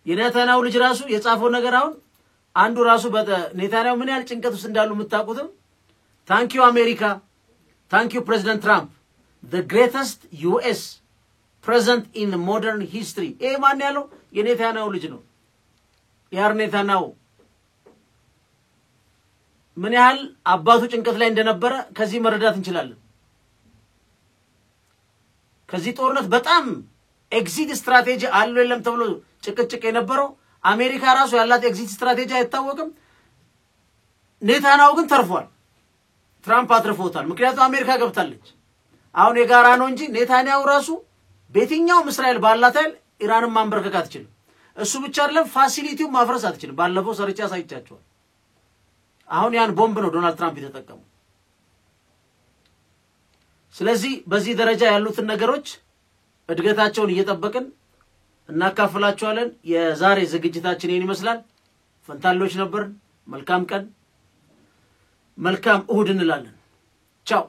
የኔታንያሁ ልጅ ራሱ የጻፈው ነገር አሁን አንዱ ራሱ በኔታንያሁ ምን ያህል ጭንቀት ውስጥ እንዳሉ መታቁትም thank you America thank you President Trump the greatest US president in modern history ማን ያለው የኔታንያሁ ልጅ ነው ያርኔታንያሁ ምን ያህል አባቱ ጭንቀት ላይ እንደነበረ ከዚህ መረዳት እንችላለን ከዚህ ጦርነት በጣም ኤግዚት ስትራቴጂ አለው የለም ተብሎ ጭቅጭቅ የነበረው አሜሪካ ራሱ ያላት ኤግዚት ስትራቴጂ አይታወቅም ኔታንያሁ ግን ተርፏል ትራምፕ አትርፎታል ምክንያቱም አሜሪካ ገብታለች አሁን የጋራ ነው እንጂ ኔታንያሁ ራሱ በየትኛው እስራኤል ባላታል ኢራንን ማንበርከክ አትችልም እሱ ብቻ አይደለም ፋሲሊቲው ማፍረስ አትችልም ባለፈው ሰርቻ ሳይቻቸው አሁን ያን ቦምብ ነው ዶናልድ ትራምፕ የተጠቀሙ ስለዚህ በዚህ ደረጃ ያሉትን ነገሮች እድገታቸውን እየተጠበቅን እናካፍላችኋለን የዛሬ ዝግጅታችን ይሄን ይመስላል ፈንታሎች ነበር መልካም ቀን መልካም እሁድ እንላለን ቻው